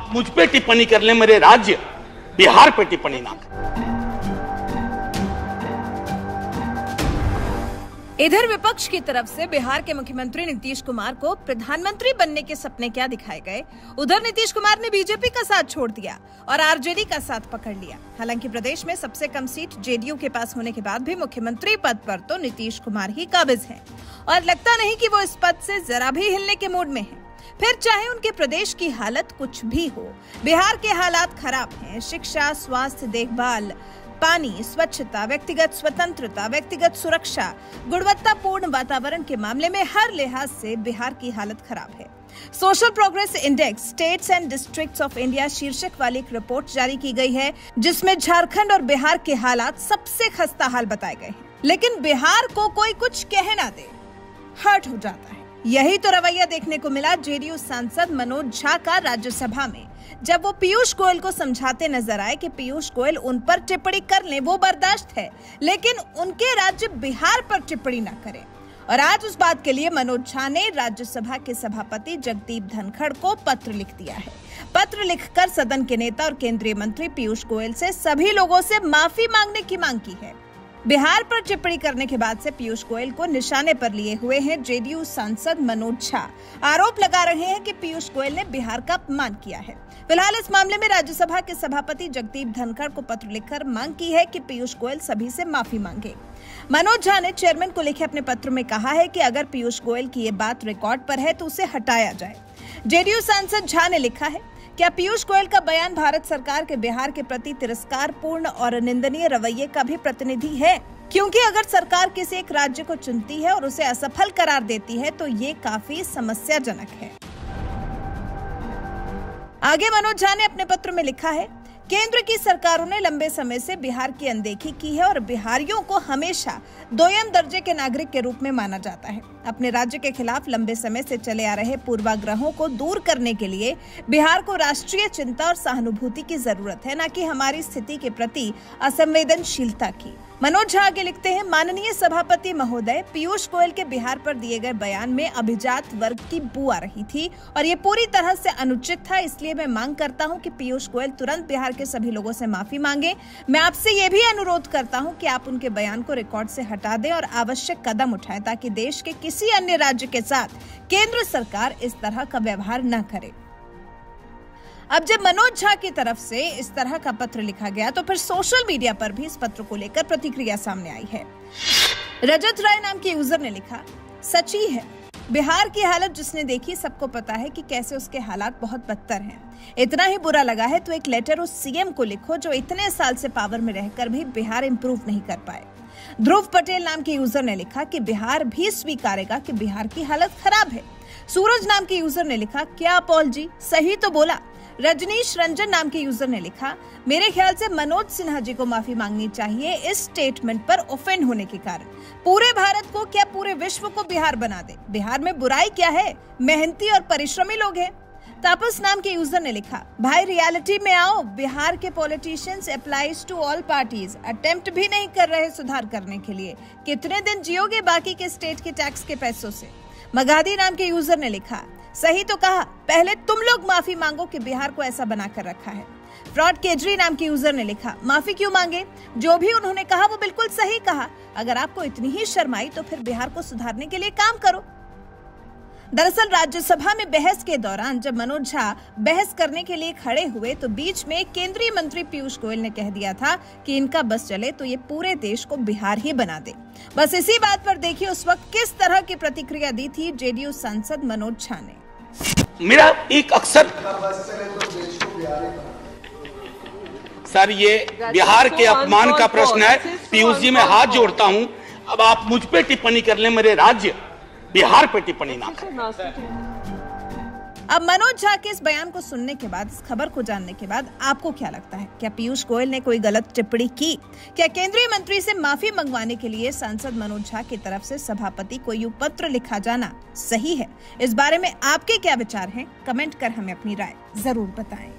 आप मुझ पे टिप्पणी कर ले, मेरे राज्य बिहार पे टिप्पणी ना करें। इधर विपक्ष की तरफ से बिहार के मुख्यमंत्री नीतीश कुमार को प्रधानमंत्री बनने के सपने क्या दिखाए गए, उधर नीतीश कुमार ने बीजेपी का साथ छोड़ दिया और आरजेडी का साथ पकड़ लिया। हालांकि प्रदेश में सबसे कम सीट जेडीयू के पास होने के बाद भी मुख्यमंत्री पद पर तो नीतीश कुमार ही काबिज हैं और लगता नहीं कि वो इस पद से जरा भी हिलने के मूड में हैं। फिर चाहे उनके प्रदेश की हालत कुछ भी हो, बिहार के हालात खराब हैं। शिक्षा, स्वास्थ्य, देखभाल, पानी, स्वच्छता, व्यक्तिगत स्वतंत्रता, व्यक्तिगत सुरक्षा, गुणवत्तापूर्ण वातावरण के मामले में हर लिहाज से बिहार की हालत खराब है। Social progress index states and districts of India शीर्षक वाली एक रिपोर्ट जारी की गई है, जिसमें झारखंड और बिहार के हालात सबसे खस्ता हाल बताए गए हैं। लेकिन बिहार को कोई कुछ कह ना दे, हर्ट हो जाता है। यही तो रवैया देखने को मिला जेडीयू सांसद मनोज झा का राज्यसभा में, जब वो पीयूष गोयल को समझाते नजर आए कि पीयूष गोयल उन पर टिप्पणी कर लें, वो बर्दाश्त है, लेकिन उनके राज्य बिहार पर टिप्पणी ना करें। और आज उस बात के लिए मनोज झा ने राज्यसभा के सभापति जगदीप धनखड़ को पत्र लिख दिया है। पत्र लिखकर सदन के नेता और केंद्रीय मंत्री पीयूष गोयल से सभी लोगों से माफी मांगने की मांग की है। बिहार पर टिप्पणी करने के बाद से पीयूष गोयल को निशाने पर लिए हुए हैं जेडीयू सांसद मनोज झा। आरोप लगा रहे हैं कि पीयूष गोयल ने बिहार का अपमान किया है। फिलहाल इस मामले में राज्यसभा के सभापति जगदीप धनखड़ को पत्र लिखकर मांग की है कि पीयूष गोयल सभी से माफी मांगे। मनोज झा ने चेयरमैन को लिखे अपने पत्र में कहा है कि अगर पीयूष गोयल की ये बात रिकॉर्ड पर है तो उसे हटाया जाए। जेडीयू सांसद झा ने लिखा है, क्या पीयूष गोयल का बयान भारत सरकार के बिहार के प्रति तिरस्कारपूर्ण और निंदनीय रवैये का भी प्रतिनिधि है? क्योंकि अगर सरकार किसी एक राज्य को चुनती है और उसे असफल करार देती है तो ये काफी समस्याजनक है। आगे मनोज झा ने अपने पत्र में लिखा है, केंद्र की सरकारों ने लंबे समय से बिहार की अनदेखी की है और बिहारियों को हमेशा दोयम दर्जे के नागरिक के रूप में माना जाता है। अपने राज्य के खिलाफ लंबे समय से चले आ रहे पूर्वाग्रहों को दूर करने के लिए बिहार को राष्ट्रीय चिंता और सहानुभूति की जरूरत है, न कि हमारी स्थिति के प्रति असंवेदनशीलता की। मनोज झा आगे लिखते हैं, माननीय सभापति महोदय, पीयूष गोयल के बिहार पर दिए गए बयान में अभिजात वर्ग की बू आ रही थी और ये पूरी तरह से अनुचित था। इसलिए मैं मांग करता हूं कि पीयूष गोयल तुरंत बिहार के सभी लोगों से माफी मांगे। मैं आपसे ये भी अनुरोध करता हूं कि आप उनके बयान को रिकॉर्ड से हटा दें और आवश्यक कदम उठाएं ताकि देश के किसी अन्य राज्य के साथ केंद्र सरकार इस तरह का व्यवहार न करे। अब जब मनोज झा की तरफ से इस तरह का पत्र लिखा गया तो फिर सोशल मीडिया पर भी इस पत्र को लेकर प्रतिक्रिया सामने आई है। रजत राय नाम के यूजर ने लिखा, सच्ची है, बिहार की हालत जिसने देखी सबको पता है कि कैसे उसके हालात बहुत बदतर हैं। इतना ही बुरा लगा है तो एक लेटर उस सीएम को लिखो जो इतने साल से पावर में रहकर भी बिहार इंप्रूव नहीं कर पाए। ध्रुव पटेल नाम के यूजर ने लिखा कि बिहार भी स्वीकारेगा कि बिहार की हालत खराब है। सूरज नाम के यूजर ने लिखा, क्या पॉल जी सही तो बोला। रजनीश रंजन नाम के यूजर ने लिखा, मेरे ख्याल से मनोज सिन्हा जी को माफी मांगनी चाहिए इस स्टेटमेंट पर ऑफेंड होने के कारण। पूरे भारत को क्या पूरे विश्व को बिहार बना दे। बिहार में बुराई क्या है, मेहनती और परिश्रमी लोग हैं। तापस नाम के यूजर ने लिखा, भाई रियलिटी में आओ, बिहार के politicians applies to all parties, attempt भी नहीं कर रहे सुधार करने के लिए। कितने दिन जियोगे बाकी के स्टेट के टैक्स के पैसों से। मगादी नाम के यूजर ने लिखा, सही तो कहा, पहले तुम लोग माफी मांगो कि बिहार को ऐसा बनाकर रखा है। फ्रॉड केजरी नाम के यूजर ने लिखा, माफी क्यों मांगे, जो भी उन्होंने कहा वो बिल्कुल सही कहा। अगर आपको इतनी ही शर्म आई तो फिर बिहार को सुधारने के लिए काम करो। दरअसल राज्यसभा में बहस के दौरान जब मनोज झा बहस करने के लिए खड़े हुए तो बीच में केंद्रीय मंत्री पीयूष गोयल ने कह दिया था कि इनका बस चले तो ये पूरे देश को बिहार ही बना दे। बस इसी बात पर देखिए उस वक्त किस तरह की प्रतिक्रिया दी थी जेडीयू सांसद मनोज झा ने। मेरा एक अक्सर सर ये बिहार के अपमान का प्रश्न है। पीयूष जी मैं हाथ जोड़ता हूं, अब आप मुझ पे टिप्पणी कर ले, मेरे राज्य बिहार पे टिप्पणी ना करें। अब मनोज झा के इस बयान को सुनने के बाद, इस खबर को जानने के बाद आपको क्या लगता है, क्या पीयूष गोयल ने कोई गलत टिप्पणी की? क्या केंद्रीय मंत्री से माफी मंगवाने के लिए सांसद मनोज झा की तरफ से सभापति को यूं पत्र लिखा जाना सही है? इस बारे में आपके क्या विचार हैं? कमेंट कर हमें अपनी राय जरूर बताएं।